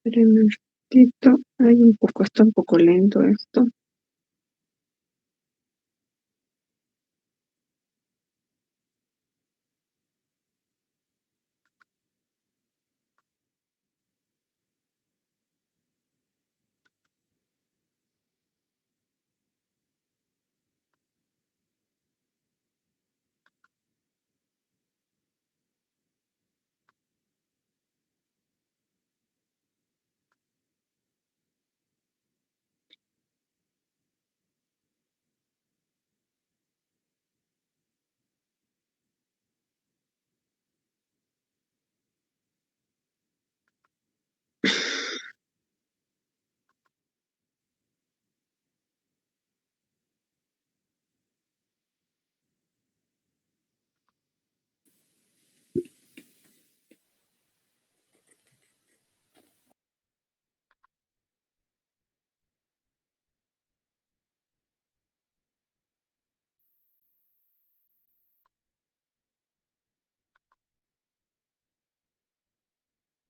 Espérenme un ratito. Hay un poco, está un poco lento esto.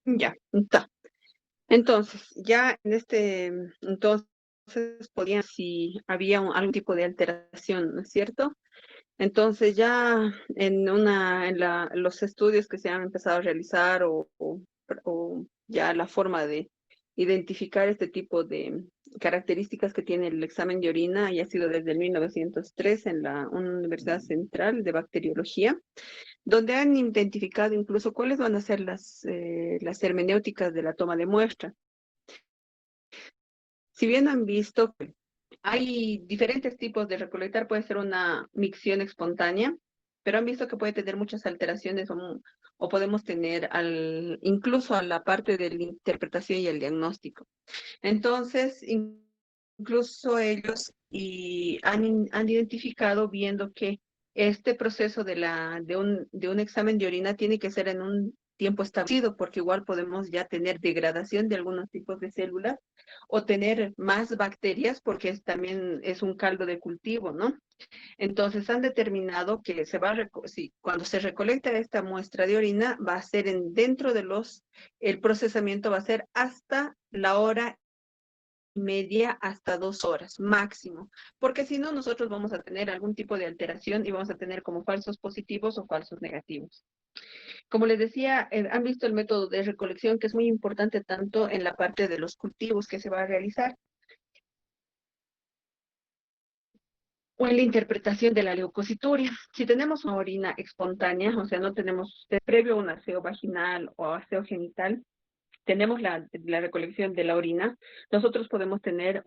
Ya, está. Entonces, ya en entonces podían, si había algún tipo de alteración, ¿no es cierto? Entonces ya los estudios que se han empezado a realizar o ya la forma de identificar este tipo de características que tiene el examen de orina ya ha sido desde el 1903 en la Universidad Central de Bacteriología, donde han identificado incluso cuáles van a ser las hermenéuticas de la toma de muestra. Si bien han visto que hay diferentes tipos de recolectar, puede ser una micción espontánea, pero han visto que puede tener muchas alteraciones o podemos tener incluso a la parte de la interpretación y el diagnóstico. Entonces, incluso ellos han identificado viendo que este proceso de un examen de orina tiene que ser en un tiempo establecido, porque igual podemos ya tener degradación de algunos tipos de células o tener más bacterias, porque también es un caldo de cultivo, ¿no? Entonces han determinado que sí, cuando se recolecta esta muestra de orina, va a ser dentro de el procesamiento va a ser hasta la hora media hasta 2 horas máximo, porque si no, nosotros vamos a tener algún tipo de alteración y vamos a tener como falsos positivos o falsos negativos. Como les decía, han visto el método de recolección que es muy importante tanto en la parte de los cultivos que se va a realizar o en la interpretación de la leucocituria. Si tenemos una orina espontánea, o sea, no tenemos previo un aseo vaginal o aseo genital, tenemos la recolección de la orina, nosotros podemos tener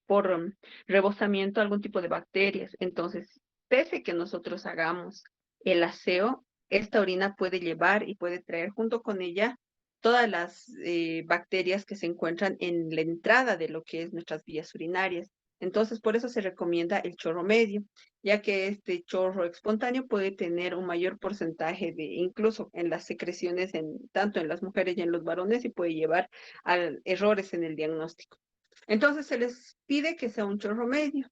por rebosamiento algún tipo de bacterias. Entonces, pese que nosotros hagamos el aseo, esta orina puede llevar y puede traer junto con ella todas las bacterias que se encuentran en la entrada de lo que es nuestras vías urinarias. Entonces, por eso se recomienda el chorro medio, ya que este chorro espontáneo puede tener un mayor porcentaje incluso en las secreciones, tanto en las mujeres y en los varones, y puede llevar a errores en el diagnóstico. Entonces, se les pide que sea un chorro medio.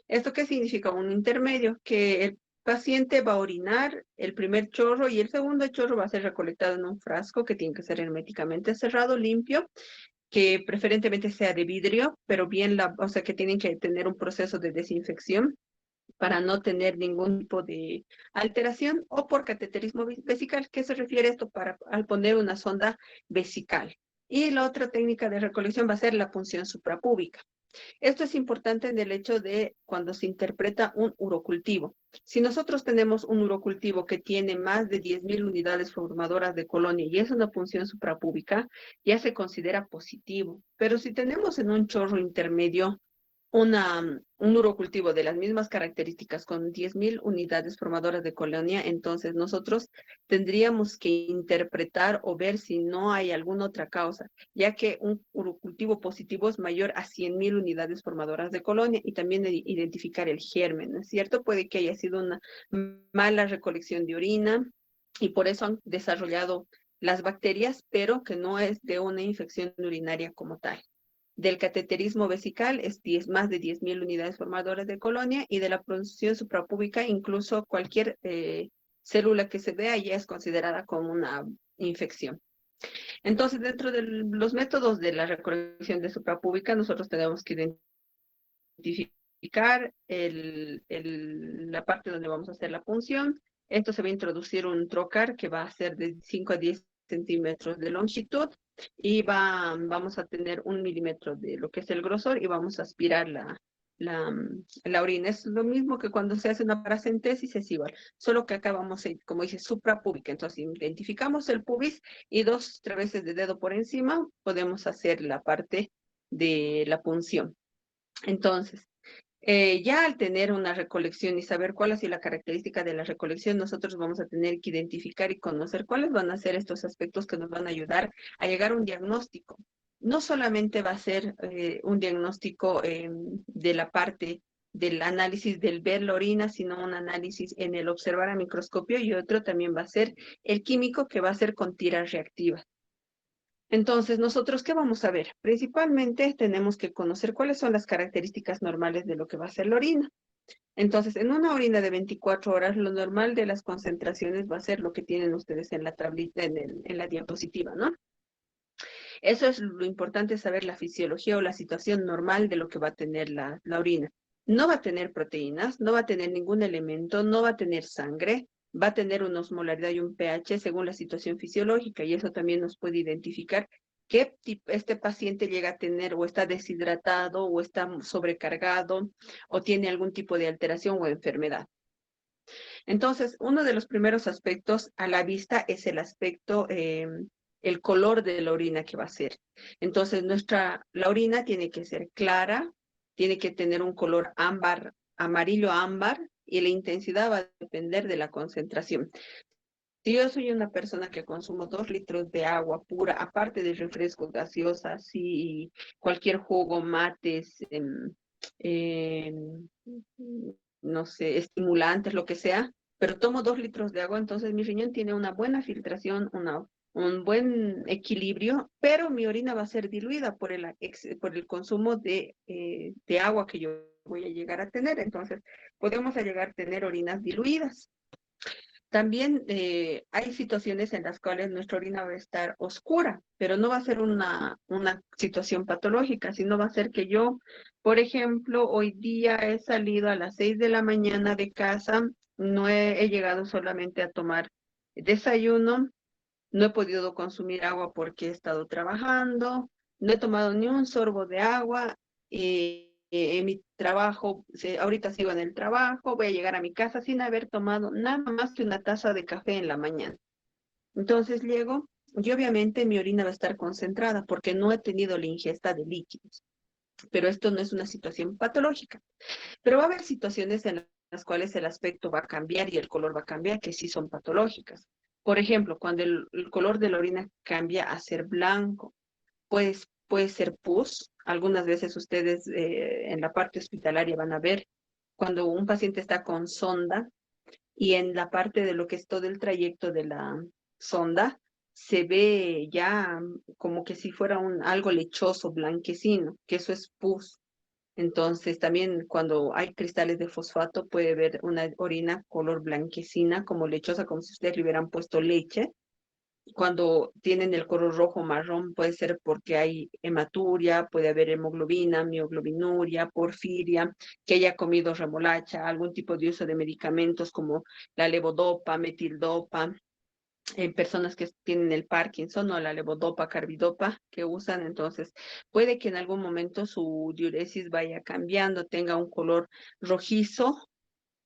¿Esto qué significa? Un intermedio, que el paciente va a orinar el primer chorro y el segundo chorro va a ser recolectado en un frasco que tiene que ser herméticamente cerrado, limpio, que preferentemente sea de vidrio, pero o sea, que tienen que tener un proceso de desinfección para no tener ningún tipo de alteración, o por cateterismo vesical. ¿Qué se refiere esto? Al poner una sonda vesical. Y la otra técnica de recolección va a ser la punción suprapúbica. Esto es importante en el hecho de cuando se interpreta un urocultivo. Si nosotros tenemos un urocultivo que tiene más de 10.000 unidades formadoras de colonia y es una punción suprapúbica, ya se considera positivo. Pero si tenemos en un chorro intermedio un urocultivo de las mismas características con 10.000 unidades formadoras de colonia, entonces nosotros tendríamos que interpretar o ver si no hay alguna otra causa, ya que un urocultivo positivo es mayor a 100.000 unidades formadoras de colonia, y también identificar el germen, ¿no es cierto? Puede que haya sido una mala recolección de orina y por eso han desarrollado las bacterias, pero que no es de una infección urinaria como tal. Del cateterismo vesical es más de 10.000 unidades formadoras de colonia, y de la punción suprapúbica incluso cualquier célula que se vea ya es considerada como una infección. Entonces, dentro de los métodos de la recolección de suprapúbica, nosotros tenemos que identificar la parte donde vamos a hacer la punción. Esto se va a introducir un trocar que va a ser de 5 a 10 centímetros de longitud y vamos a tener 1 milímetro de lo que es el grosor y vamos a aspirar la orina. Es lo mismo que cuando se hace una paracentesis, es igual, solo que acá vamos a ir, como dice, suprapúbica. Entonces identificamos el pubis y 2, 3 veces de dedo por encima podemos hacer la parte de la punción. Entonces, ya al tener una recolección y saber cuál ha sido la característica de la recolección, nosotros vamos a tener que identificar y conocer cuáles van a ser estos aspectos que nos van a ayudar a llegar a un diagnóstico. No solamente va a ser un diagnóstico de la parte del análisis del ver la orina, sino un análisis en el observar a microscopio y otro también va a ser el químico que va a ser con tiras reactivas. Entonces, nosotros, ¿qué vamos a ver? Principalmente tenemos que conocer cuáles son las características normales de lo que va a ser la orina. Entonces, en una orina de 24 horas, lo normal de las concentraciones va a ser lo que tienen ustedes en la tablita, en la diapositiva, ¿no? Eso es lo importante, saber la fisiología o la situación normal de lo que va a tener la orina. No va a tener proteínas, no va a tener ningún elemento, no va a tener sangre, va a tener una osmolaridad y un pH según la situación fisiológica, y eso también nos puede identificar qué tipo este paciente llega a tener, o está deshidratado, o está sobrecargado, o tiene algún tipo de alteración o enfermedad. Entonces, uno de los primeros aspectos a la vista es el aspecto, el color de la orina que va a ser. Entonces, la orina tiene que ser clara, tiene que tener un color ámbar, amarillo ámbar, y la intensidad va a depender de la concentración. Si yo soy una persona que consumo 2 litros de agua pura, aparte de refrescos gaseosas y cualquier jugo, mates, em, no sé, estimulantes, lo que sea, pero tomo 2 litros de agua, entonces mi riñón tiene una buena filtración, un buen equilibrio, pero mi orina va a ser diluida por el consumo de agua que yo voy a llegar a tener. Entonces, podemos llegar a tener orinas diluidas. También hay situaciones en las cuales nuestra orina va a estar oscura, pero no va a ser una situación patológica, sino va a ser que yo, por ejemplo, hoy día he salido a las 6 de la mañana de casa, no he llegado solamente a tomar desayuno, no he podido consumir agua porque he estado trabajando, no he tomado ni un sorbo de agua. En mi trabajo, ahorita sigo en el trabajo, voy a llegar a mi casa sin haber tomado nada más que una taza de café en la mañana. Entonces llego y obviamente mi orina va a estar concentrada porque no he tenido la ingesta de líquidos. Pero esto no es una situación patológica. Pero va a haber situaciones en las cuales el aspecto va a cambiar y el color va a cambiar, que sí son patológicas. Por ejemplo, cuando el color de la orina cambia a ser blanco, pues puede ser pus. Algunas veces ustedes en la parte hospitalaria van a ver cuando un paciente está con sonda y en la parte de lo que es todo el trayecto de la sonda se ve ya como que si fuera algo lechoso, blanquecino, que eso es pus. Entonces, también cuando hay cristales de fosfato puede ver una orina color blanquecina, como lechosa, como si ustedes le hubieran puesto leche. Cuando tienen el color rojo marrón puede ser porque hay hematuria, puede haber hemoglobina, mioglobinuria, porfiria, que haya comido remolacha, algún tipo de uso de medicamentos como la levodopa, metildopa, en personas que tienen el Parkinson o la levodopa, carbidopa que usan. Entonces puede que en algún momento su diuresis vaya cambiando, tenga un color rojizo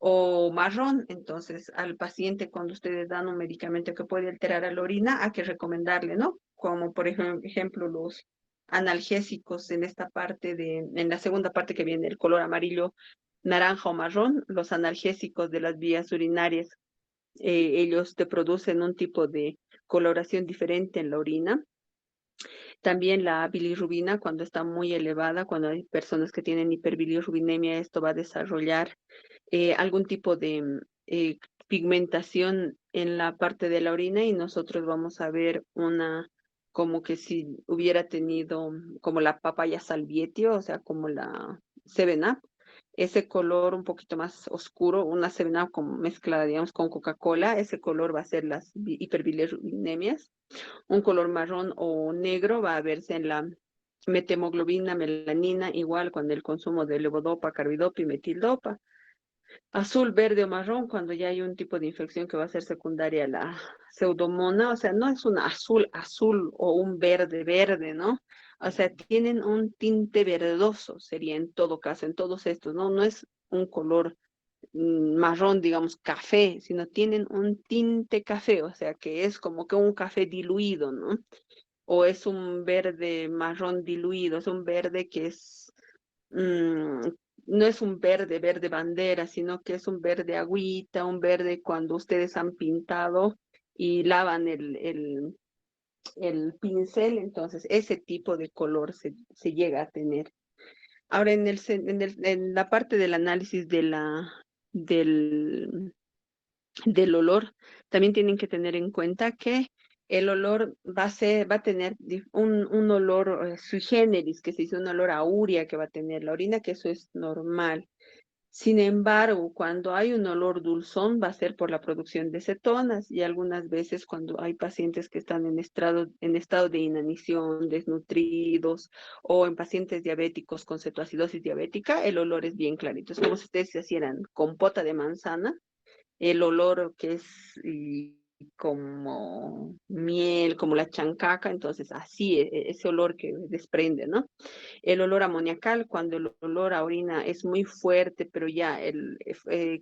o marrón. Entonces, al paciente, cuando ustedes dan un medicamento que puede alterar a la orina, hay que recomendarle, ¿no? Como por ejemplo los analgésicos en la segunda parte que viene el color amarillo, naranja o marrón, los analgésicos de las vías urinarias, ellos te producen un tipo de coloración diferente en la orina. También la bilirrubina, cuando está muy elevada, cuando hay personas que tienen hiperbilirrubinemia, esto va a desarrollar algún tipo de pigmentación en la parte de la orina, y nosotros vamos a ver como que si hubiera tenido como la papaya salvietio, o sea, como la 7-Up, ese color un poquito más oscuro, una 7-Up como mezclada, digamos, con Coca-Cola, ese color va a ser las hiperbilirubinemia. Un color marrón o negro va a verse en la metemoglobina, melanina, igual con el consumo de levodopa, carbidopa y metildopa. Azul, verde o marrón cuando ya hay un tipo de infección que va a ser secundaria a la pseudomona, o sea, no es un azul azul o un verde verde, ¿no? O sea, tienen un tinte verdoso, sería en todo caso, en todos estos, ¿no? No es un color marrón, digamos, café, sino tienen un tinte café, o sea, que es como que un café diluido, ¿no? O es un verde marrón diluido, es un verde que es, mm, no es un verde, verde bandera, sino que es un verde agüita, un verde cuando ustedes han pintado y lavan el pincel, entonces ese tipo de color se llega a tener. Ahora, en la parte del análisis del, del olor, también tienen que tener en cuenta que el olor va a tener un olor sui generis, que se dice un olor a urea que va a tener la orina, que eso es normal. Sin embargo, cuando hay un olor dulzón, va a ser por la producción de cetonas y algunas veces cuando hay pacientes que están en estado de inanición, desnutridos o en pacientes diabéticos con cetoacidosis diabética, el olor es bien clarito. Es como si ustedes se hicieran compota de manzana, el olor que es como miel, como la chancaca, entonces así, ese olor que desprende, ¿no? El olor amoniacal, cuando el olor a orina es muy fuerte, pero ya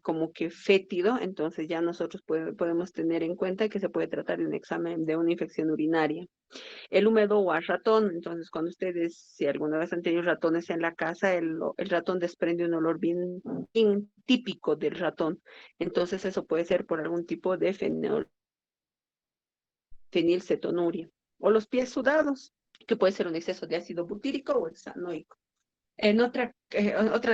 como que fétido, entonces ya nosotros podemos tener en cuenta que se puede tratar de un examen de una infección urinaria. El húmedo o al ratón, entonces cuando ustedes, si alguna vez han tenido ratones en la casa, el ratón desprende un olor bien típico del ratón. Entonces eso puede ser por algún tipo de fenilcetonuria. O los pies sudados, que puede ser un exceso de ácido butírico o hexanoico. Otra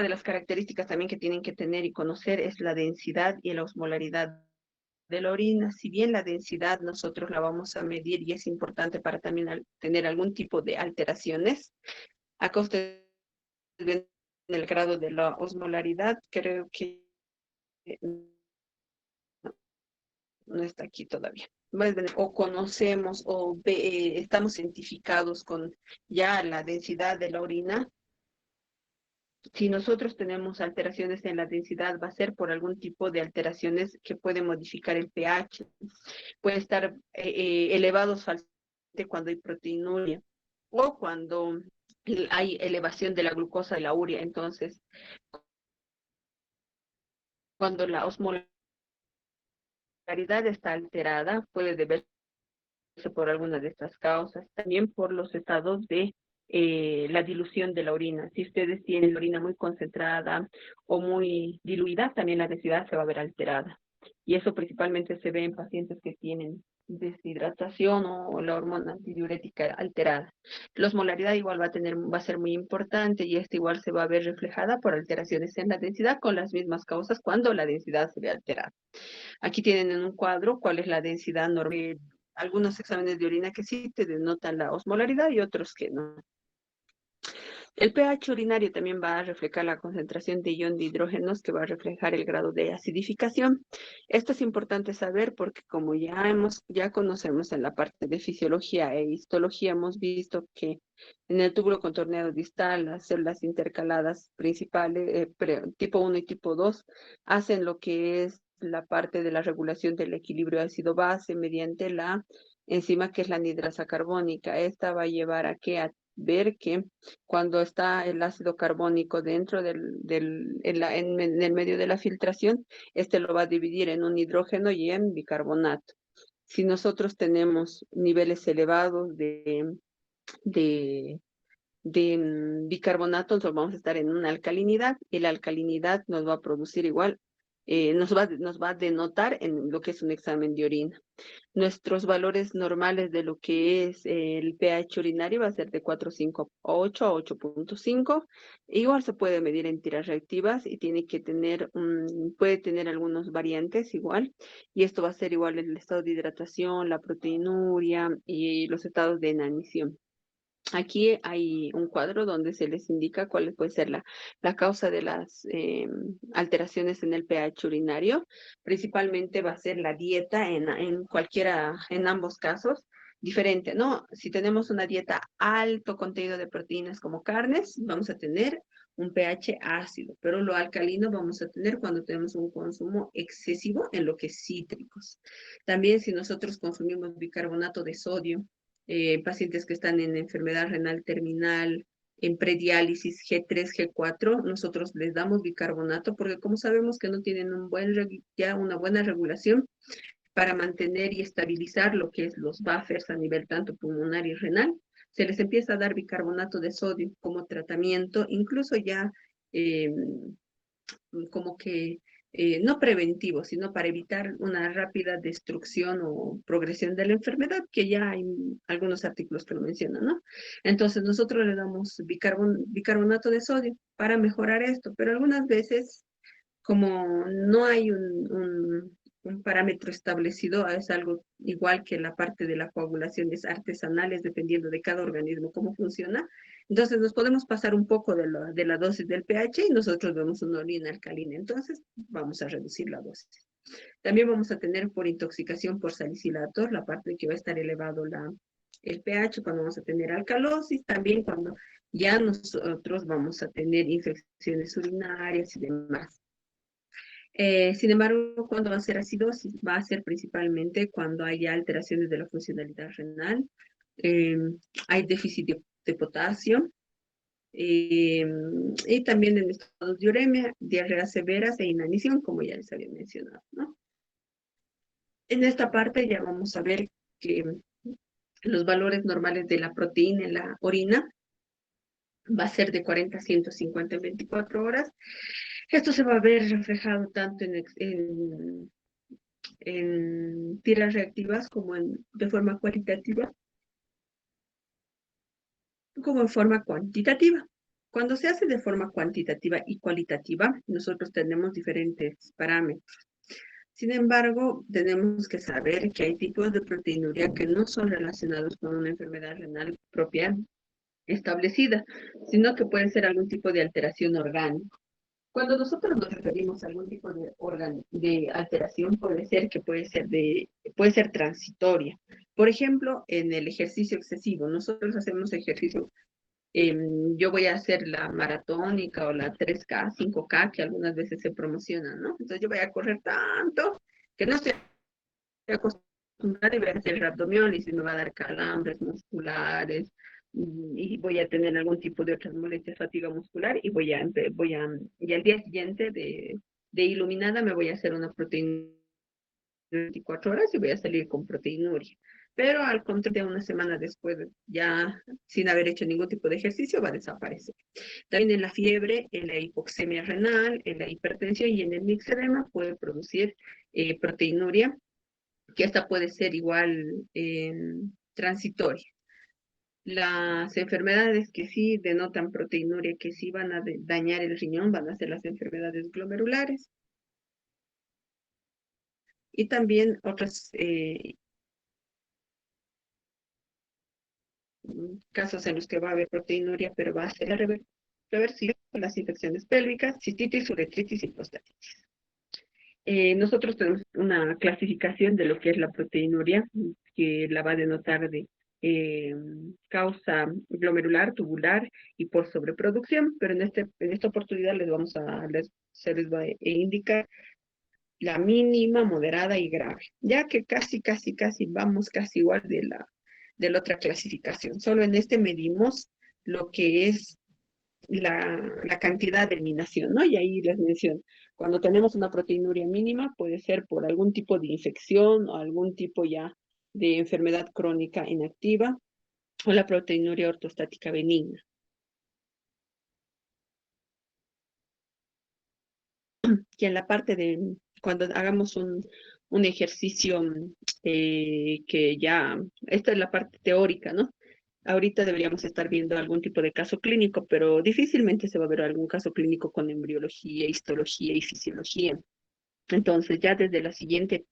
de las características también que tienen que tener y conocer es la densidad y la osmolaridad de la orina. Si bien la densidad nosotros la vamos a medir y es importante para también tener algún tipo de alteraciones, acá ustedes ven el grado de la osmolaridad, creo que no está aquí todavía. O conocemos estamos identificados con ya la densidad de la orina. Si nosotros tenemos alteraciones en la densidad, va a ser por algún tipo de alteraciones que pueden modificar el pH. Puede estar elevados falsamente cuando hay proteinuria o cuando hay elevación de la glucosa de la urea. Entonces, cuando la osmolaridad está alterada, puede deberse por alguna de estas causas. También por los estados de la dilución de la orina. Si ustedes tienen la orina muy concentrada o muy diluida, también la densidad se va a ver alterada. Y eso principalmente se ve en pacientes que tienen deshidratación o la hormona antidiurética alterada. La osmolaridad igual va a ser muy importante y esta igual se va a ver reflejada por alteraciones en la densidad con las mismas causas cuando la densidad se ve alterada. Aquí tienen en un cuadro cuál es la densidad normal. Algunos exámenes de orina que sí te denotan la osmolaridad y otros que no. El pH urinario también va a reflejar la concentración de ion de hidrógenos, que va a reflejar el grado de acidificación. Esto es importante saber porque como ya conocemos en la parte de fisiología e histología, hemos visto que en el túbulo contorneado distal, las células intercaladas principales, tipo 1 y tipo 2, hacen lo que es la parte de la regulación del equilibrio ácido-base mediante la enzima que es la anidrasa carbónica. Esta va a llevar a ver que cuando está el ácido carbónico dentro en el medio de la filtración, este lo va a dividir en un hidrógeno y en bicarbonato. Si nosotros tenemos niveles elevados de, de bicarbonato, entonces vamos a estar en una alcalinidad y la alcalinidad nos va a producir igual, nos va a denotar en lo que es un examen de orina. Nuestros valores normales de lo que es el pH urinario va a ser de 4,58 a 8,5. Igual se puede medir en tiras reactivas y tiene que tener, puede tener algunos variantes igual. Y esto va a ser igual el estado de hidratación, la proteinuria y los estados de inanición. Aquí hay un cuadro donde se les indica cuál puede ser la causa de las alteraciones en el pH urinario. Principalmente va a ser la dieta en cualquiera, en ambos casos, diferente, ¿no? Si tenemos una dieta alto contenido de proteínas como carnes, vamos a tener un pH ácido, pero lo alcalino vamos a tener cuando tenemos un consumo excesivo en lo que es cítricos. También si nosotros consumimos bicarbonato de sodio, pacientes que están en enfermedad renal terminal, en prediálisis G3, G4, nosotros les damos bicarbonato porque como sabemos que no tienen ya una buena regulación para mantener y estabilizar lo que es los buffers a nivel tanto pulmonar y renal, se les empieza a dar bicarbonato de sodio como tratamiento, incluso ya eh, como que no preventivo, sino para evitar una rápida destrucción o progresión de la enfermedad, que ya hay algunos artículos que lo mencionan, ¿no? Entonces nosotros le damos bicarbonato de sodio para mejorar esto, pero algunas veces como no hay un parámetro establecido, es algo igual que la parte de la coagulación, es artesanal, es dependiendo de cada organismo cómo funciona. Entonces nos podemos pasar un poco de la dosis del pH y nosotros vemos una orina alcalina, entonces vamos a reducir la dosis. También vamos a tener por intoxicación por salicilatos, la parte que va a estar elevado el pH, cuando vamos a tener alcalosis, también cuando ya nosotros vamos a tener infecciones urinarias y demás. Sin embargo, cuando va a ser acidosis, va a ser principalmente cuando haya alteraciones de la funcionalidad renal, eh, hay déficit de potasio, eh, y también en estados de uremia, diarreas severas e inanición, como ya les había mencionado, ¿no? En esta parte ya vamos a ver que los valores normales de la proteína en la orina va a ser de 40 a 150 en 24 horas. Esto se va a ver reflejado tanto en tiras reactivas como de forma cualitativa, como en forma cuantitativa. Cuando se hace de forma cuantitativa y cualitativa, nosotros tenemos diferentes parámetros. Sin embargo, tenemos que saber que hay tipos de proteinuria que no son relacionados con una enfermedad renal propia establecida, sino que pueden ser algún tipo de alteración orgánica. Cuando nosotros nos referimos a algún tipo de alteración, puede ser transitoria. Por ejemplo, en el ejercicio excesivo, nosotros hacemos ejercicio, yo voy a hacer la maratónica o la 3K, 5K, que algunas veces se promocionan, ¿no? Entonces yo voy a correr tanto que no estoy acostumbrada y voy a hacer abdominales y me va a dar calambres musculares, y voy a tener algún tipo de otras molestias, fatiga muscular y al día siguiente de iluminada me voy a hacer una proteína de 24 horas y voy a salir con proteinuria. Pero al contrario, una semana después, ya sin haber hecho ningún tipo de ejercicio, va a desaparecer. También en la fiebre, en la hipoxemia renal, en la hipertensión y en el mixedema puede producir proteinuria, que esta puede ser igual transitoria. Las enfermedades que sí denotan proteinuria, que sí van a dañar el riñón, van a ser las enfermedades glomerulares y también otros casos en los que va a haber proteinuria, pero va a ser reversible con las infecciones pélvicas, cistitis, uretritis y prostatitis. Nosotros tenemos una clasificación de lo que es la proteinuria, que la va a denotar de eh, causa glomerular, tubular y por sobreproducción, pero en esta oportunidad se les va a indicar la mínima, moderada y grave, ya que casi vamos casi igual de la otra clasificación. Solo en este medimos lo que es la cantidad de eliminación, ¿no? Y ahí les menciono, cuando tenemos una proteinuria mínima, puede ser por algún tipo de infección o algún tipo ya de enfermedad crónica inactiva o la proteinuria ortostática benigna. Y en la parte de cuando hagamos un ejercicio que ya, esta es la parte teórica, ¿no? Ahorita deberíamos estar viendo algún tipo de caso clínico, pero difícilmente se va a ver algún caso clínico con embriología, histología y fisiología. Entonces, ya desde la siguiente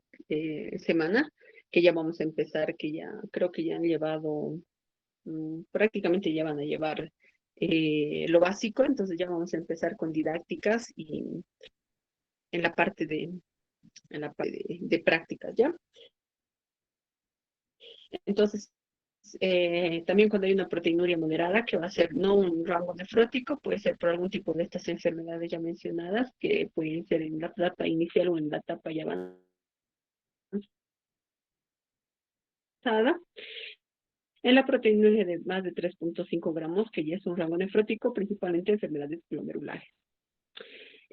semana, que ya vamos a empezar, que ya creo que ya han llevado prácticamente ya van a llevar lo básico, entonces ya vamos a empezar con didácticas y en la parte de prácticas, ¿ya? Entonces, también cuando hay una proteinuria moderada, que va a ser no un rango nefrótico, puede ser por algún tipo de estas enfermedades ya mencionadas, que pueden ser en la etapa inicial o en la etapa ya avanzada. En la proteinuria de más de 3,5 gramos, que ya es un rango nefrótico, principalmente enfermedades glomerulares.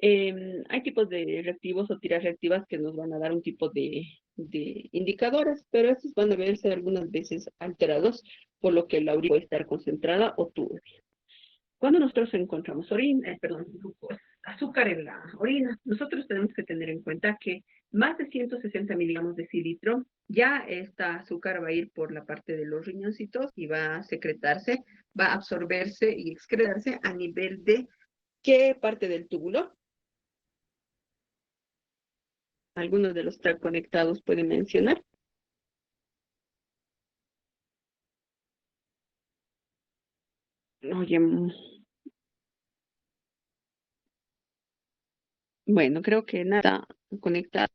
Hay tipos de reactivos o tiras reactivas que nos van a dar un tipo de indicadores, pero estos van a verse algunas veces alterados, por lo que la orina puede estar concentrada o turbia. Cuando nosotros encontramos azúcar en la orina, nosotros tenemos que tener en cuenta que más de 160 miligramos de cilitro, ya esta azúcar va a ir por la parte de los riñoncitos y va a secretarse, va a absorberse y excretarse a nivel de ¿qué parte del túbulo? Algunos de los TRAC conectados pueden mencionar. Oye, bueno, creo que nada conectado.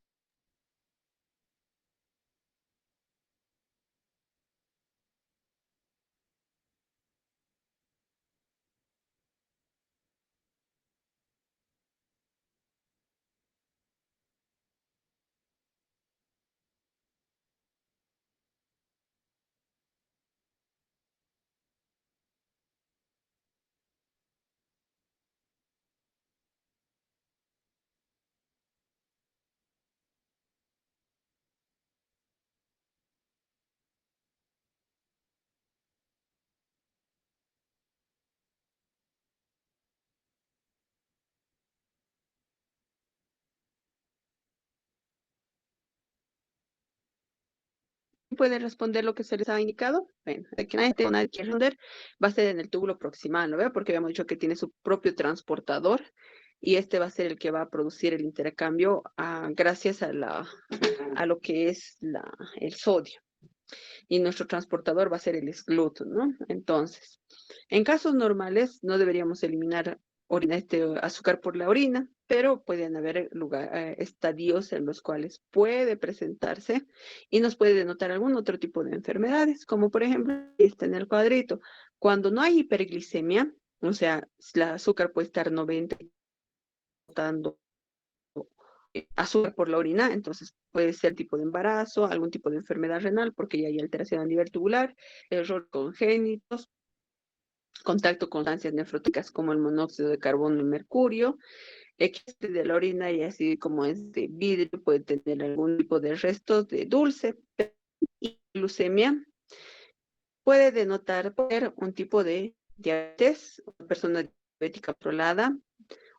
¿Puede responder lo que se les ha indicado? Bueno, de que nadie quiere responder, va a ser en el túbulo proximal, ¿no veo? Porque habíamos dicho que tiene su propio transportador y este va a ser el que va a producir el intercambio gracias a lo que es el sodio. Y nuestro transportador va a ser el escluto, ¿no? Entonces, en casos normales no deberíamos eliminar azúcar por la orina, pero pueden haber estadios en los cuales puede presentarse y nos puede denotar algún otro tipo de enfermedades, como por ejemplo, está en el cuadrito. Cuando no hay hiperglicemia, o sea, la azúcar puede estar 90 dando azúcar por la orina, entonces puede ser tipo de embarazo, algún tipo de enfermedad renal, porque ya hay alteración a nivel tubular, errores congénitos, contacto con sustancias nefróticas como el monóxido de carbono y mercurio, existe de la orina y así como es de vidrio, puede tener algún tipo de restos de dulce, y glucemia puede denotar un tipo de diabetes, una persona diabética controlada,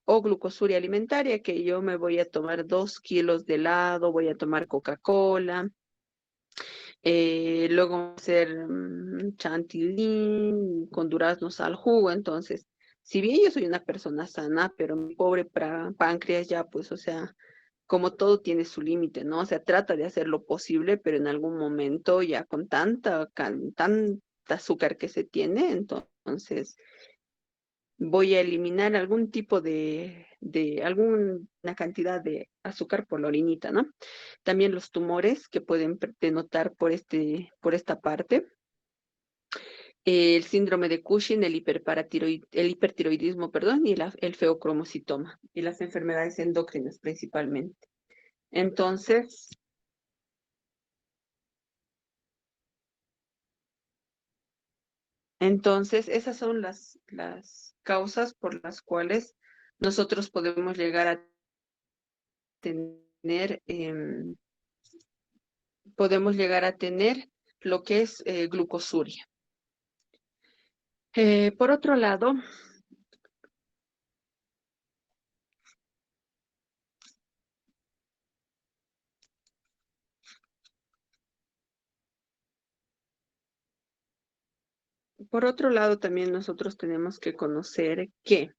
o glucosuria alimentaria, que yo me voy a tomar 2 kilos de helado, voy a tomar Coca-Cola, luego hacer chantilly con duraznos al jugo. Entonces, si bien yo soy una persona sana, pero mi pobre páncreas ya, pues, o sea, como todo tiene su límite, ¿no? O sea, trata de hacer lo posible, pero en algún momento ya con tanta azúcar que se tiene, entonces voy a eliminar algún tipo alguna cantidad de azúcar por la orinita, ¿no? También los tumores que pueden denotar por esta parte. El síndrome de Cushing, el hipertiroidismo, perdón, y el feocromocitoma, y las enfermedades endocrinas principalmente. Entonces, esas son las causas por las cuales nosotros tener, em, podemos llegar a tener lo que es glucosuria. Por otro lado, también nosotros tenemos que conocer que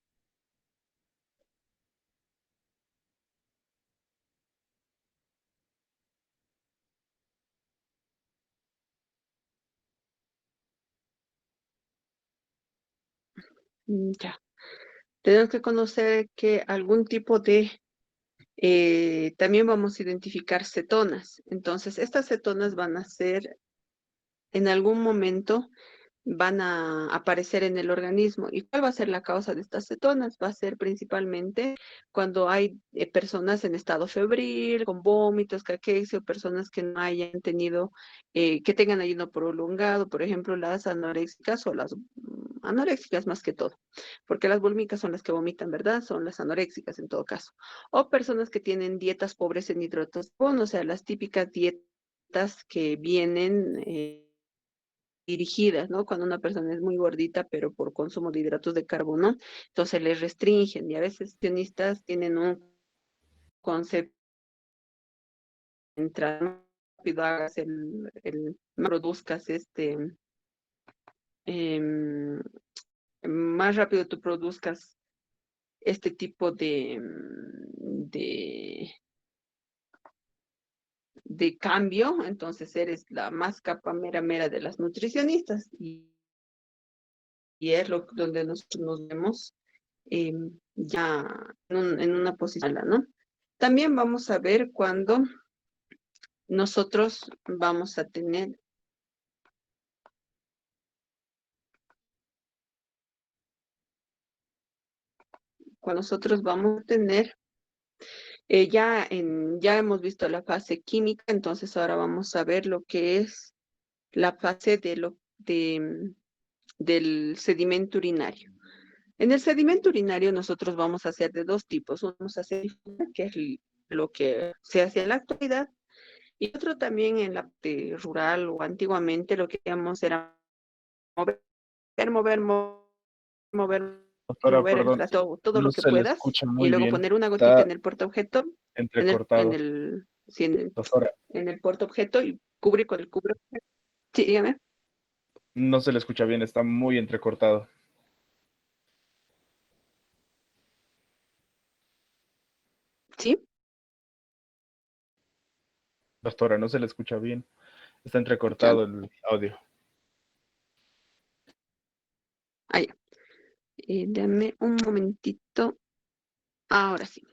Ya. Tenemos que conocer que algún tipo de, también vamos a identificar cetonas. Entonces, estas cetonas van a ser en algún momento van a aparecer en el organismo. ¿Y cuál va a ser la causa de estas cetonas? Va a ser principalmente cuando hay personas en estado febril, con vómitos, caquexia, o personas que no hayan tenido, que tengan ayuno prolongado, por ejemplo, las anoréxicas o las anoréxicas más que todo, porque las bulímicas son las que vomitan, ¿verdad? Son las anoréxicas en todo caso. O personas que tienen dietas pobres en hidratos de carbono, o sea, las típicas dietas que vienen dirigidas, ¿no? Cuando una persona es muy gordita, pero por consumo de hidratos de carbono, entonces les restringen y a veces nutricionistas tienen un concepto mientras rápido hagas produzcas em, más rápido tú produzcas este tipo de cambio, entonces eres la más capa mera mera de las nutricionistas y es donde nosotros nos vemos ya en una posición, ¿no? También vamos a ver cuando nosotros vamos a tener, cuando nosotros vamos a tener, ya hemos visto la fase química, entonces ahora vamos a ver lo que es la fase del sedimento urinario. En el sedimento urinario nosotros vamos a hacer de dos tipos. Uno vamos a hacer, que es lo que se hace en la actualidad, y otro también en la parte rural o antiguamente lo que hacíamos era mover, mover, mover, Doctora, mover el perdón, frasco todo no lo que se le puedas escucha y muy luego bien. poner una gotita Está en el portaobjeto, entrecortado. sí, Doctora, en el portaobjeto y cubrir con el cubre. Sí, dígame. no se le escucha bien, está muy entrecortado. Sí, Doctora, no se le escucha bien. Está ya, entrecortado el audio. ahí. Dame un momentito. Ahora sí.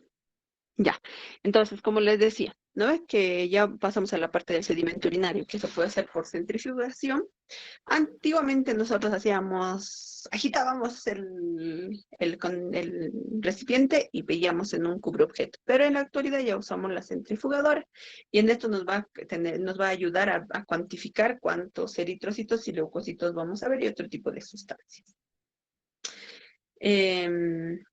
Ya, entonces, como les decía, ¿no es que ya pasamos a la parte del sedimento urinario, que se puede hacer por centrifugación? Antiguamente nosotros agitábamos con el recipiente y veíamos en un cubreobjeto, pero en la actualidad ya usamos la centrifugadora y en esto nos va a ayudar a cuantificar cuántos eritrocitos y leucocitos vamos a ver y otro tipo de sustancias. Em,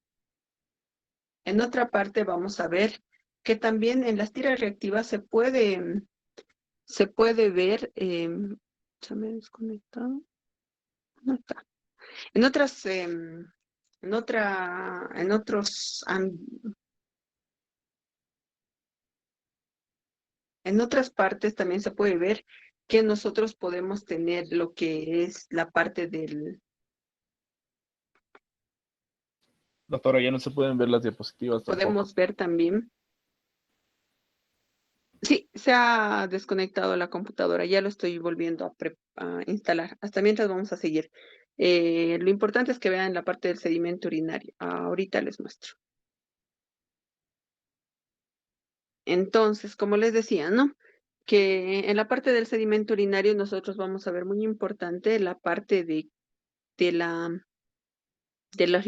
en otra parte vamos a ver que también en las tiras reactivas se puede ver, se me ha desconectado, no está. En otras, en otra, en otros, en otras partes también se puede ver que nosotros podemos tener lo que es la parte Doctora, ya no se pueden ver las diapositivas tampoco. podemos ver también. Sí, se ha desconectado la computadora, ya lo estoy volviendo a instalar. Hasta mientras vamos a seguir. Lo importante es que vean la parte del sedimento urinario. Ahorita les muestro. Entonces, como les decía, ¿no? Que en la parte del sedimento urinario nosotros vamos a ver muy importante la parte de la, de las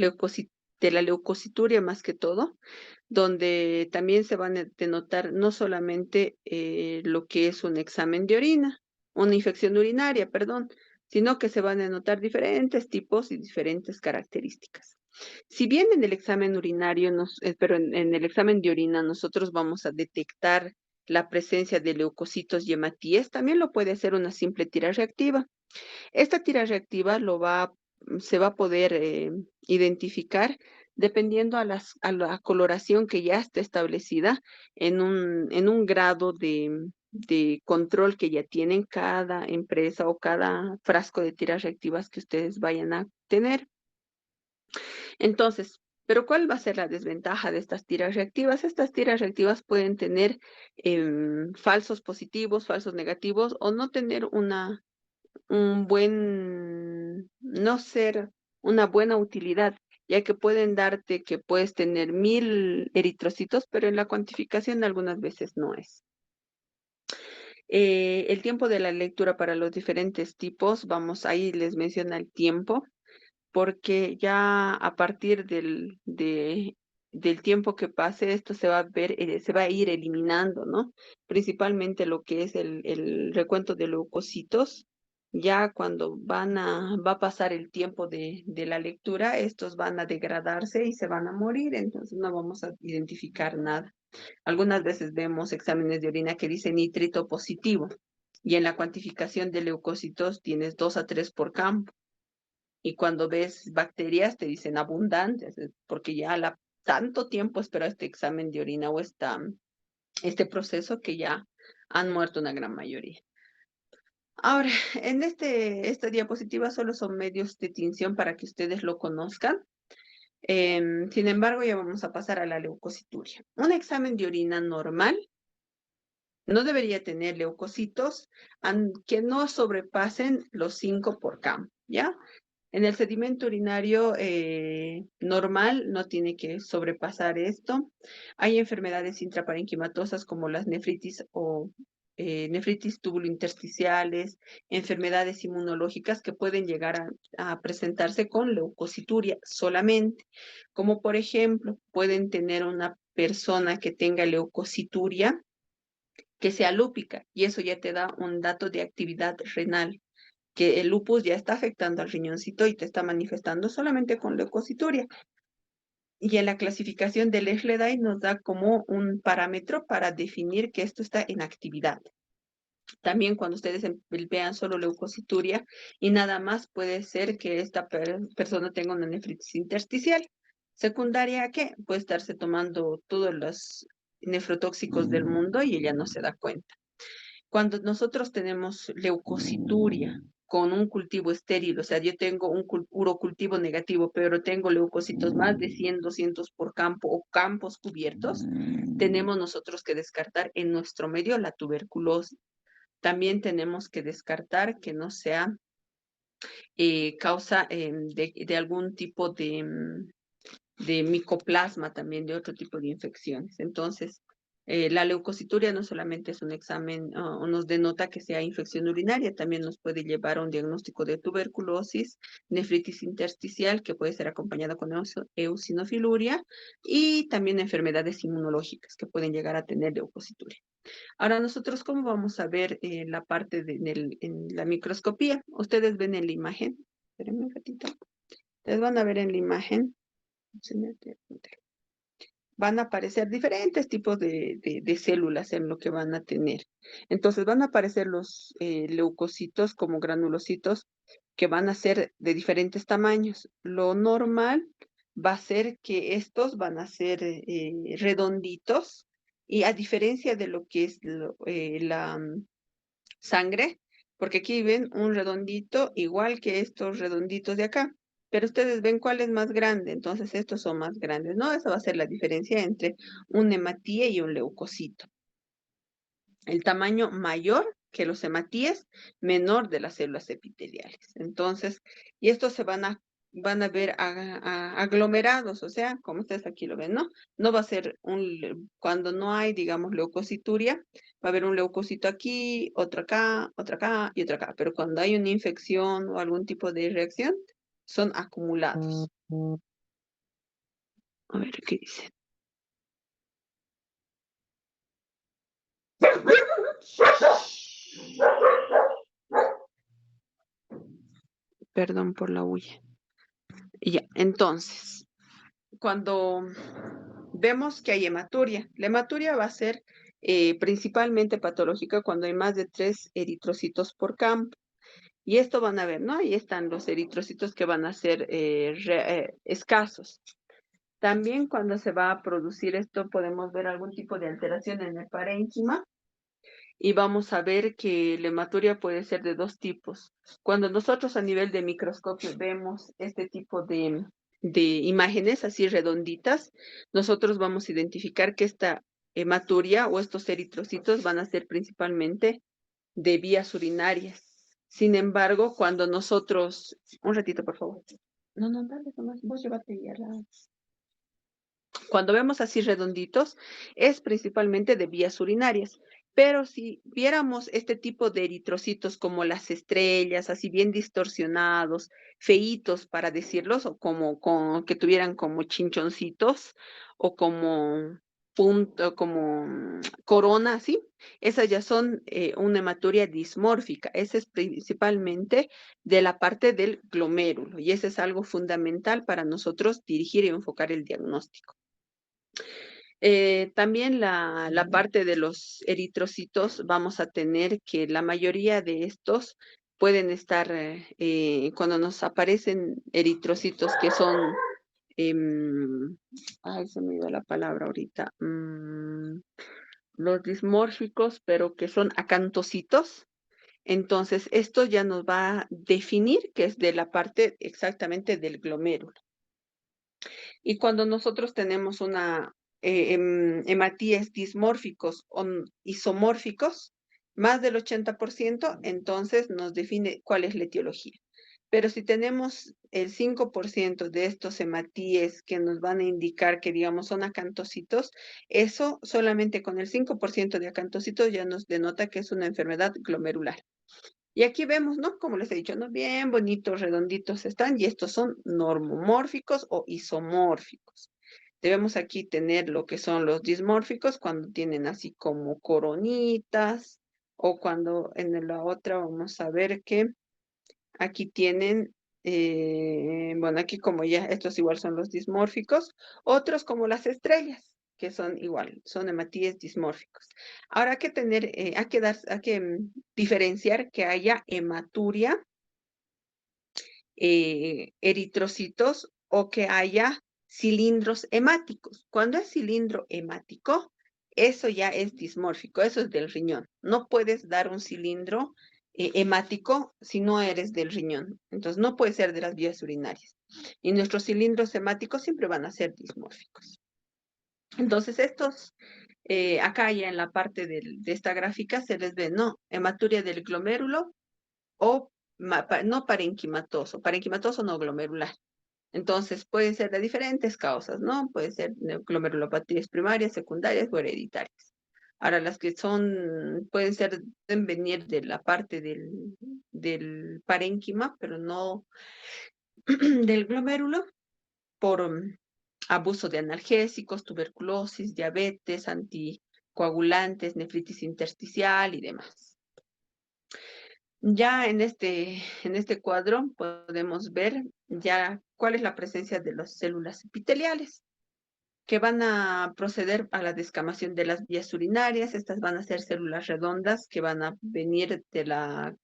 de la leucocituria más que todo, donde también se van a denotar no solamente lo que es un examen de orina, una infección urinaria, perdón, sino que se van a notar diferentes tipos y diferentes características. Si bien en el examen urinario, pero en el examen de orina nosotros vamos a detectar la presencia de leucocitos y hematíes, también lo puede hacer una simple tira reactiva. Esta tira reactiva se va a poder identificar dependiendo a la coloración que ya está establecida en un grado de control que ya tienen cada empresa o cada frasco de tiras reactivas que ustedes vayan a tener. Entonces, ¿pero cuál va a ser la desventaja de estas tiras reactivas? Estas tiras reactivas pueden tener falsos positivos, falsos negativos o no tener no ser una buena utilidad, ya que pueden darte que puedes tener 1000 eritrocitos, pero en la cuantificación algunas veces no es. El tiempo de la lectura para los diferentes tipos, vamos, ahí les menciona el tiempo, porque ya a partir del tiempo que pase, esto se va a ver, se va a ir eliminando, ¿no? Principalmente lo que es el recuento de leucocitos. Ya cuando va a pasar el tiempo de la lectura, estos van a degradarse y se van a morir, entonces no vamos a identificar nada. Algunas veces vemos exámenes de orina que dicen nitrito positivo y en la cuantificación de leucocitos tienes 2 a 3 por campo. Y cuando ves bacterias te dicen abundantes, porque ya tanto tiempo espera este examen de orina o este proceso que ya han muerto una gran mayoría. Ahora, en esta diapositiva solo son medios de tinción para que ustedes lo conozcan. Sin embargo, ya vamos a pasar a la leucocituria. Un examen de orina normal no debería tener leucocitos que no sobrepasen los 5 por campo, ¿ya? En el sedimento urinario normal no tiene que sobrepasar esto. Hay enfermedades intraparenquimatosas como las nefritis o nefritis tubulointersticiales, enfermedades inmunológicas que pueden llegar a presentarse con leucocituria solamente, como por ejemplo pueden tener una persona que tenga leucocituria que sea lúpica y eso ya te da un dato de actividad renal que el lupus ya está afectando al riñoncito y te está manifestando solamente con leucocituria. Y en la clasificación del Ehlers-Danlos nos da como un parámetro para definir que esto está en actividad. También cuando ustedes vean solo leucocituria y nada más puede ser que esta persona tenga una nefritis intersticial. Secundaria a qué? Puede estarse tomando todos los nefrotóxicos del mundo y ella no se da cuenta. Cuando nosotros tenemos leucocituria con un cultivo estéril, o sea, yo tengo un urocultivo negativo, pero tengo leucocitos más de 100, 200 por campo o campos cubiertos, tenemos nosotros que descartar en nuestro medio la tuberculosis. También tenemos que descartar que no sea causa de algún tipo de micoplasma, también de otro tipo de infecciones. Entonces, la leucocituria no solamente es un examen, nos denota que sea infección urinaria, también nos puede llevar a un diagnóstico de tuberculosis, nefritis intersticial, que puede ser acompañada con eosinofiluria, y también enfermedades inmunológicas que pueden llegar a tener leucocituria. Ahora, nosotros, ¿cómo vamos a ver la parte en la microscopía? Ustedes ven en la imagen, espérenme un ratito, ustedes van a ver en la imagen, van a aparecer diferentes tipos de células en lo que van a tener. Entonces van a aparecer los leucocitos como granulocitos que van a ser de diferentes tamaños. Lo normal va a ser que estos van a ser redonditos y a diferencia de lo que es la sangre, porque aquí ven un redondito igual que estos redonditos de acá. Pero ustedes ven cuál es más grande, entonces estos son más grandes, ¿no? Esa va a ser la diferencia entre un hematíe y un leucocito. El tamaño mayor que los hematíes, menor de las células epiteliales. Entonces, y estos van a ver aglomerados, o sea, como ustedes aquí lo ven, ¿no? No va a ser cuando no hay, digamos, leucocituria, va a haber un leucocito aquí, otro acá y otro acá. Pero cuando hay una infección o algún tipo de reacción, son acumulados. A ver, ¿qué dice? Perdón por la huya. Y ya, entonces, cuando vemos que hay hematuria, la hematuria va a ser principalmente patológica cuando hay más de 3 eritrocitos por campo. Y esto van a ver, ¿no? Ahí están los eritrocitos que van a ser escasos. También cuando se va a producir esto podemos ver algún tipo de alteración en el parénquima y vamos a ver que la hematuria puede ser de dos tipos. Cuando nosotros a nivel de microscopio vemos este tipo de imágenes así redonditas, nosotros vamos a identificar que esta hematuria o estos eritrocitos van a ser principalmente de vías urinarias. Sin embargo, cuando nosotros, un ratito por favor, No, dale nomás, vos llévate ya la... Cuando vemos así redonditos, es principalmente de vías urinarias. Pero si viéramos este tipo de eritrocitos como las estrellas, así bien distorsionados, feitos para decirlos, o que tuvieran como chinchoncitos, o como punto, como corona, así, esas ya son una hematuria dismórfica. Esa es principalmente de la parte del glomérulo, y ese es algo fundamental para nosotros dirigir y enfocar el diagnóstico. También la parte de los eritrocitos, vamos a tener que la mayoría de estos pueden estar, cuando nos aparecen eritrocitos que son, ay, se me dio la palabra ahorita, los dismórficos, pero que son acantocitos. Entonces, esto ya nos va a definir que es de la parte exactamente del glomérulo. Y cuando nosotros tenemos una hematíes dismórficos o isomórficos, más del 80%, entonces nos define cuál es la etiología. Pero si tenemos el 5% de estos hematíes que nos van a indicar que, digamos, son acantocitos, eso solamente con el 5% de acantocitos ya nos denota que es una enfermedad glomerular. Y aquí vemos, ¿no? Como les he dicho, ¿no? Bien bonitos, redonditos están, y estos son normomórficos o isomórficos. Debemos aquí tener lo que son los dismórficos, cuando tienen así como coronitas, o cuando en la otra vamos a ver que aquí tienen, bueno, aquí como ya estos igual son los dismórficos, otros como las estrellas, que son igual, son hematíes dismórficos. Ahora hay que tener, hay que diferenciar que haya hematuria, eritrocitos, o que haya cilindros hemáticos. Cuando es cilindro hemático, eso ya es dismórfico, eso es del riñón. No puedes dar un cilindro hemático si no eres del riñón. Entonces no puede ser de las vías urinarias. Y nuestros cilindros hemáticos siempre van a ser dismórficos. Entonces estos, acá ya en la parte de esta gráfica se les ve, no, hematuria del glomérulo o no parenquimatoso no glomerular. Entonces, pueden ser de diferentes causas, ¿no? Puede ser glomerulopatías primarias, secundarias o hereditarias. Ahora, las que son, pueden venir de la parte del parénquima, pero no del glomérulo, por abuso de analgésicos, tuberculosis, diabetes, anticoagulantes, nefritis intersticial y demás. Ya en este cuadro podemos ver ya cuál es la presencia de las células epiteliales, que van a proceder a la descamación de las vías urinarias. Estas van a ser células redondas que van a venir de la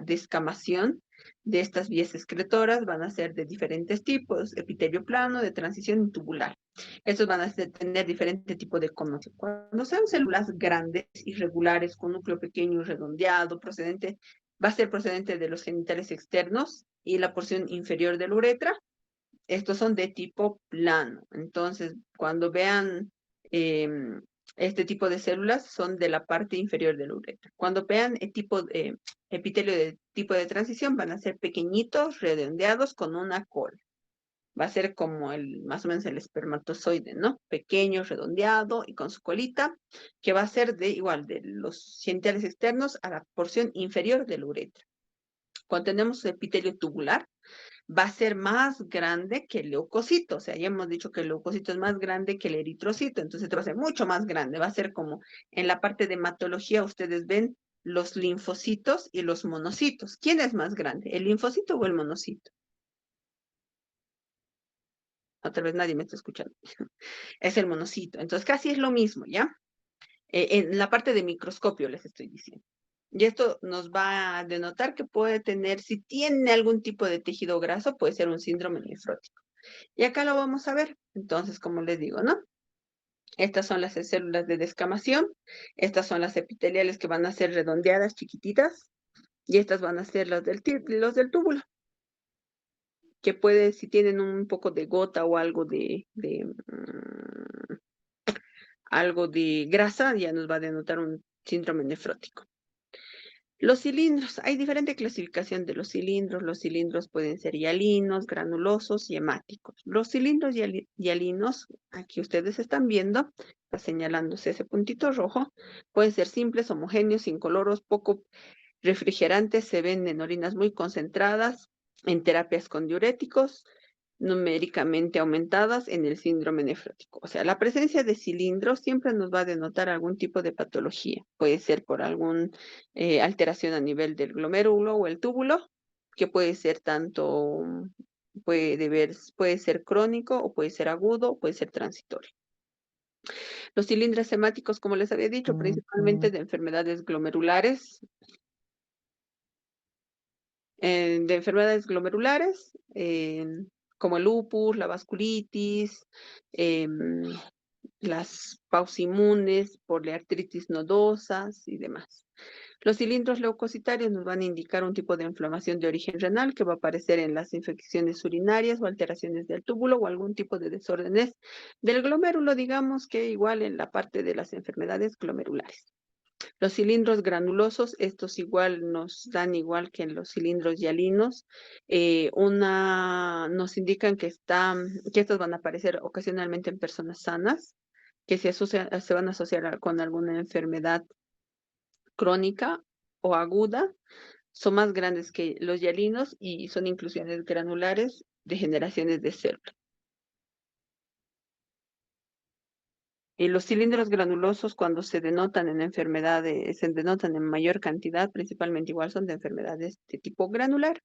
descamación de estas vías excretoras. Van a ser de diferentes tipos: epitelio plano, de transición y tubular. Estos van a tener diferente tipo de connotación. Cuando sean células grandes, irregulares, con núcleo pequeño y redondeado, va a ser procedente de los genitales externos y la porción inferior de la uretra. Estos son de tipo plano. Entonces, cuando vean este tipo de células, son de la parte inferior de la uretra. Cuando vean el epitelio de tipo de transición, van a ser pequeñitos, redondeados, con una cola. Va a ser como más o menos el espermatozoide, ¿no? Pequeño, redondeado y con su colita, que va a ser igual de los genitales externos a la porción inferior de la uretra. Cuando tenemos epitelio tubular, va a ser más grande que el leucocito. O sea, ya hemos dicho que el leucocito es más grande que el eritrocito, entonces va a ser mucho más grande. Va a ser como en la parte de hematología, ustedes ven los linfocitos y los monocitos. ¿Quién es más grande, el linfocito o el monocito? Otra vez nadie me está escuchando. Es el monocito. Entonces casi es lo mismo, ¿ya? En la parte de microscopio les estoy diciendo. Y esto nos va a denotar que puede tener, si tiene algún tipo de tejido graso, puede ser un síndrome nefrótico. Y acá lo vamos a ver. Entonces, como les digo, ¿no? Estas son las células de descamación. Estas son las epiteliales, que van a ser redondeadas, chiquititas. Y estas van a ser los del túbulo, que puede, si tienen un poco de gota o algo de grasa, ya nos va a denotar un síndrome nefrótico. Los cilindros, hay diferente clasificación de los cilindros. Los cilindros pueden ser hialinos, granulosos y hemáticos. Los cilindros hialinos, aquí ustedes están viendo, está señalándose ese puntito rojo, pueden ser simples, homogéneos, incoloros, poco refrigerantes, se ven en orinas muy concentradas, en terapias con diuréticos, numéricamente aumentadas en el síndrome nefrótico. O sea, la presencia de cilindros siempre nos va a denotar algún tipo de patología. Puede ser por alguna alteración a nivel del glomérulo o el túbulo, que puede ser tanto, puede ser crónico o puede ser agudo o puede ser transitorio. Los cilindros hemáticos, como les había dicho, principalmente de enfermedades glomerulares, como el lupus, la vasculitis, em, las pausimunes, poliartritis nodosas y demás. Los cilindros leucocitarios nos van a indicar un tipo de inflamación de origen renal que va a aparecer en las infecciones urinarias o alteraciones del túbulo o algún tipo de desórdenes del glomérulo, digamos que igual en la parte de las enfermedades glomerulares. Los cilindros granulosos, estos igual nos dan igual que en los cilindros hialinos, nos indican que estos van a aparecer ocasionalmente en personas sanas, que se van a asociar con alguna enfermedad crónica o aguda, son más grandes que los hialinos y son inclusiones granulares de generaciones de células. Y los cilindros granulosos, cuando se denotan en enfermedades, se denotan en mayor cantidad, principalmente igual son de enfermedades de tipo granular.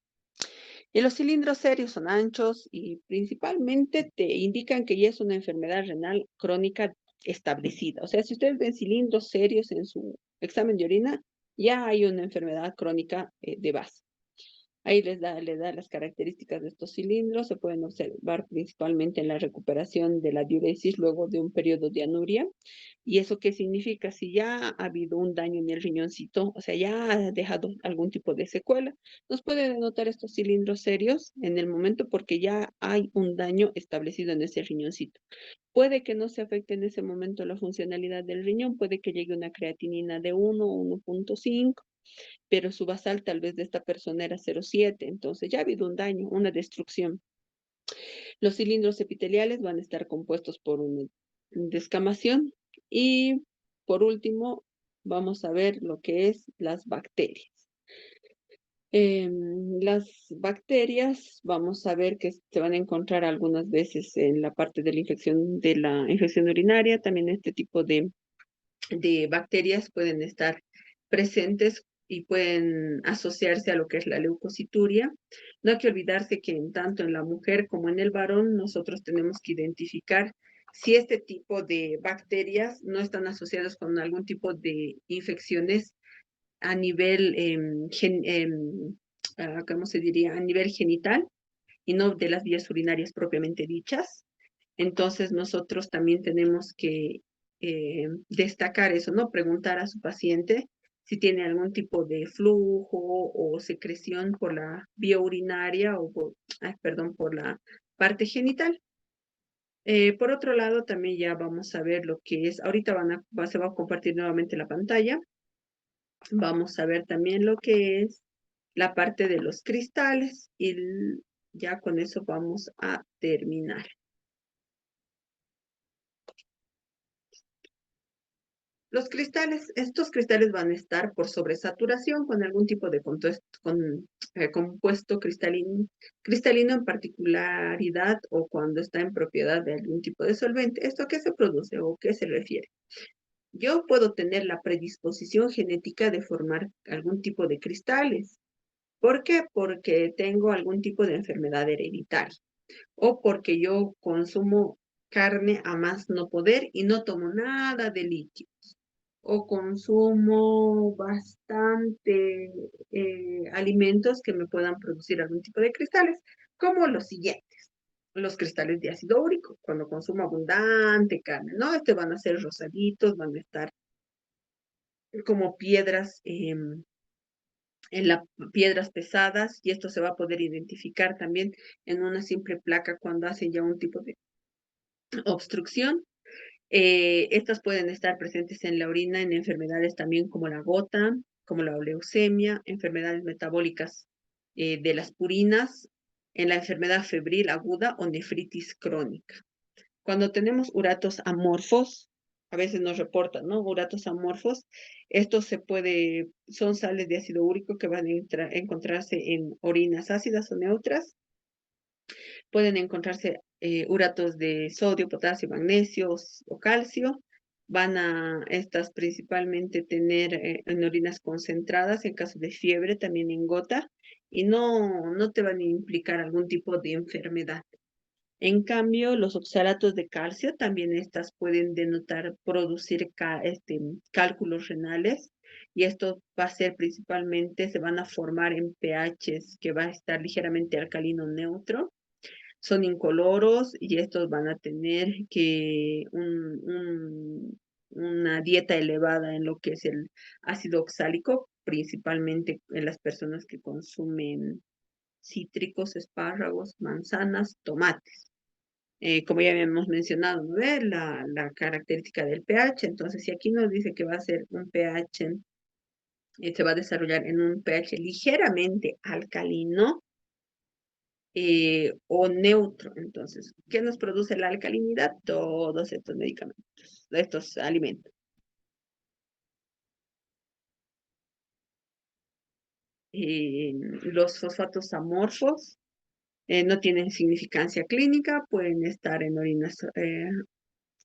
Y los cilindros serios son anchos y principalmente te indican que ya es una enfermedad renal crónica establecida. O sea, si ustedes ven cilindros serios en su examen de orina, ya hay una enfermedad crónica de base. Ahí le da las características de estos cilindros. Se pueden observar principalmente en la recuperación de la diuresis luego de un periodo de anuria. ¿Y eso qué significa? Si ya ha habido un daño en el riñoncito, o sea, ya ha dejado algún tipo de secuela, nos puede denotar estos cilindros serios en el momento porque ya hay un daño establecido en ese riñoncito. Puede que no se afecte en ese momento la funcionalidad del riñón, puede que llegue una creatinina de 1 o 1.5, pero su basal tal vez de esta persona era 0,7, entonces ya ha habido un daño, una destrucción. Los cilindros epiteliales van a estar compuestos por una descamación y por último vamos a ver lo que es las bacterias. Las bacterias, vamos a ver que se van a encontrar algunas veces en la parte de la infección urinaria, también este tipo de bacterias pueden estar presentes y pueden asociarse a lo que es la leucocituria. No hay que olvidarse que tanto en la mujer como en el varón nosotros tenemos que identificar si este tipo de bacterias no están asociadas con algún tipo de infecciones a nivel, ¿cómo se diría? A nivel genital y no de las vías urinarias propiamente dichas. Entonces nosotros también tenemos que destacar eso, ¿no? Preguntar a su paciente si tiene algún tipo de flujo o secreción por la vía urinaria o perdón, por la parte genital. Por otro lado, también ya vamos a ver lo que es, ahorita se va a compartir nuevamente la pantalla. Vamos a ver también lo que es la parte de los cristales y ya con eso vamos a terminar. Los cristales, estos cristales van a estar por sobresaturación con algún tipo de compuesto cristalino en particularidad o cuando está en propiedad de algún tipo de solvente. ¿Esto qué se produce o qué se refiere? Yo puedo tener la predisposición genética de formar algún tipo de cristales. ¿Por qué? Porque tengo algún tipo de enfermedad hereditaria o porque yo consumo carne a más no poder y no tomo nada de líquido o consumo bastante alimentos que me puedan producir algún tipo de cristales, como los siguientes. Los cristales de ácido úrico, cuando consumo abundante carne, ¿no? Van a ser rosaditos, van a estar como piedras, piedras pesadas, y esto se va a poder identificar también en una simple placa cuando hace ya un tipo de obstrucción. Estas pueden estar presentes en la orina en enfermedades también como la gota, como la leucemia, enfermedades metabólicas de las purinas, en la enfermedad febril aguda o nefritis crónica. Cuando tenemos uratos amorfos, a veces nos reportan, ¿no? Uratos amorfos, estos son sales de ácido úrico que van a encontrarse en orinas ácidas o neutras. Pueden encontrarse uratos de sodio, potasio, magnesio o calcio. Van a estas principalmente tener en orinas concentradas, en caso de fiebre, también en gota, y no te van a implicar algún tipo de enfermedad. En cambio, los oxalatos de calcio, también estas pueden denotar producir cálculos renales, y esto va a ser principalmente, se van a formar en pHs que va a estar ligeramente alcalino neutro. Son incoloros y estos van a tener una dieta elevada en lo que es el ácido oxálico, principalmente en las personas que consumen cítricos, espárragos, manzanas, tomates. Como ya habíamos mencionado, ¿no? La característica del pH. Entonces, si aquí nos dice que va a ser un pH, se va a desarrollar en un pH ligeramente alcalino o neutro. Entonces, ¿qué nos produce la alcalinidad? Todos estos medicamentos, estos alimentos. Los fosfatos amorfos no tienen significancia clínica, pueden estar en orinas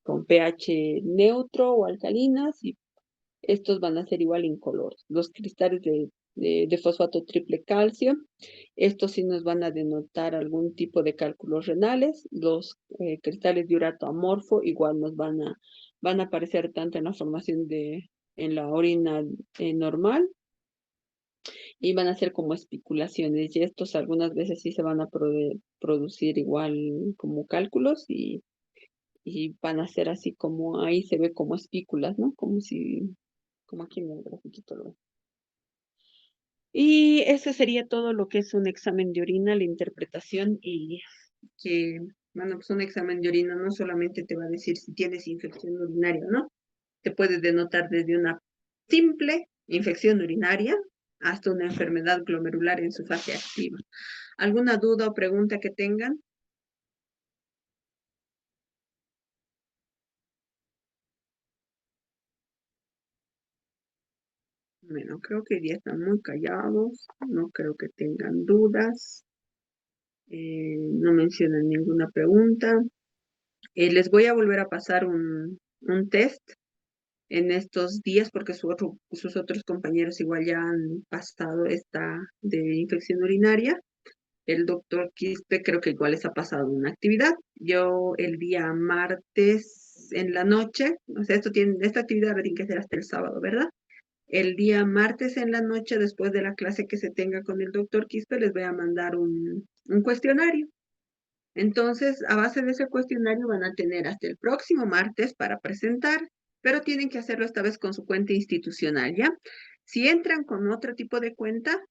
con pH neutro o alcalinas, y estos van a ser igual incoloros. Los cristales de fosfato triple calcio, estos sí nos van a denotar algún tipo de cálculos renales. Los cristales de urato amorfo igual van a aparecer tanto en la formación en la orina normal, y van a ser como especulaciones, y estos algunas veces sí se van a producir igual como cálculos, y van a ser así como ahí se ve como espículas, ¿no? Como aquí en el grafiquito lo ven. Y eso sería todo lo que es un examen de orina, la interpretación, y que, bueno, pues un examen de orina no solamente te va a decir si tienes infección urinaria o no, te puede denotar desde una simple infección urinaria hasta una enfermedad glomerular en su fase activa. ¿Alguna duda o pregunta que tengan? Bueno, creo que ya están muy callados, no creo que tengan dudas, no mencionan ninguna pregunta. Les voy a volver a pasar un test en estos días porque sus otros compañeros igual ya han pasado esta de infección urinaria. El doctor Quispe creo que igual les ha pasado una actividad. Yo el día martes en la noche, o sea, esta actividad tiene que ser hasta el sábado, ¿verdad? El día martes en la noche, después de la clase que se tenga con el doctor Quispe, les voy a mandar un cuestionario. Entonces, a base de ese cuestionario van a tener hasta el próximo martes para presentar, pero tienen que hacerlo esta vez con su cuenta institucional, ¿ya? Si entran con otro tipo de cuenta,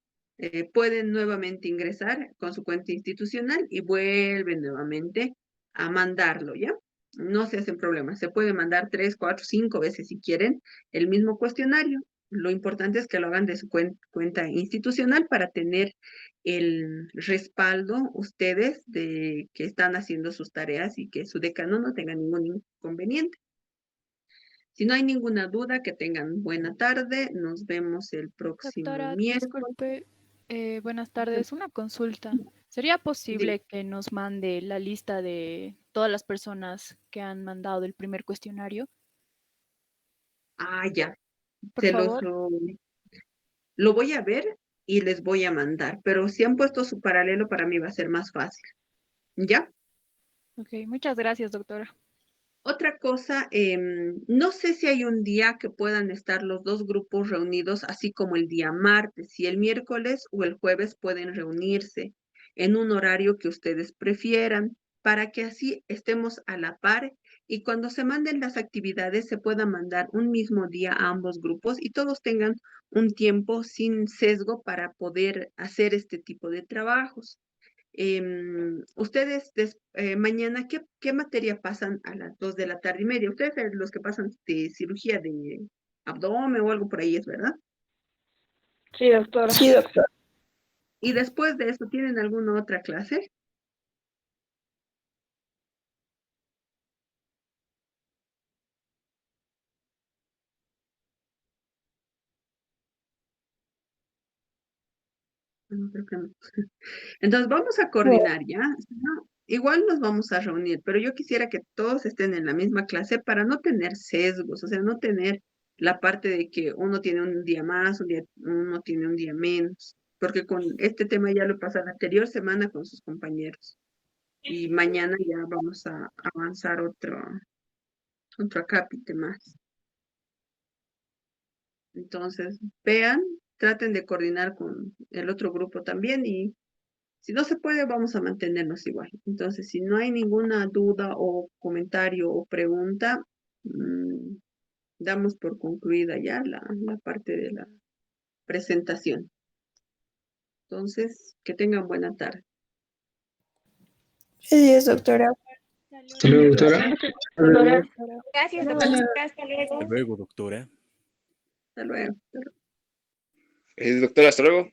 pueden nuevamente ingresar con su cuenta institucional y vuelven nuevamente a mandarlo, ¿ya? No se hacen problemas. Se puede mandar 3, 4, 5 veces si quieren el mismo cuestionario. Lo importante es que lo hagan de su cuenta institucional para tener el respaldo ustedes de que están haciendo sus tareas y que su decano no tenga ningún inconveniente. Si no hay ninguna duda, que tengan buena tarde. Nos vemos el próximo Doctora, miércoles. disculpe, buenas tardes. Una consulta. ¿Sería posible que nos mande la lista de todas las personas que han mandado el primer cuestionario? Ah, ya. Por Se favor. lo voy a ver y les voy a mandar, pero si han puesto su paralelo, para mí va a ser más fácil. ¿Ya? Ok, muchas gracias, doctora. Otra cosa, no sé si hay un día que puedan estar los dos grupos reunidos, así como el día martes, si el miércoles o el jueves pueden reunirse en un horario que ustedes prefieran, para que así estemos a la par, y cuando se manden las actividades se pueda mandar un mismo día a ambos grupos y todos tengan un tiempo sin sesgo para poder hacer este tipo de trabajos. Ustedes mañana, ¿qué materia pasan a las 2:30 PM? Ustedes son los que pasan de cirugía de abdomen o algo por ahí, ¿es verdad? Sí, doctora. Sí, doctor. ¿Y después de eso tienen alguna otra clase? No, creo que no. Entonces vamos a coordinar ya. Si no, igual nos vamos a reunir, pero yo quisiera que todos estén en la misma clase para no tener sesgos, o sea, no tener la parte de que uno tiene un día más, uno tiene un día menos, porque con este tema ya lo pasé la anterior semana con sus compañeros y mañana ya vamos a avanzar otro acápite más. Entonces, vean, traten de coordinar con el otro grupo también y si no se puede, vamos a mantenernos igual. Entonces, si no hay ninguna duda o comentario o pregunta, damos por concluida ya la parte de la presentación. Entonces, que tengan buena tarde. Sí, es, doctora. Hasta luego, doctora. Hasta luego. Gracias, Hasta doctora. luego. Hasta luego. Hasta luego, doctora. Hasta luego. Doctora, hasta luego.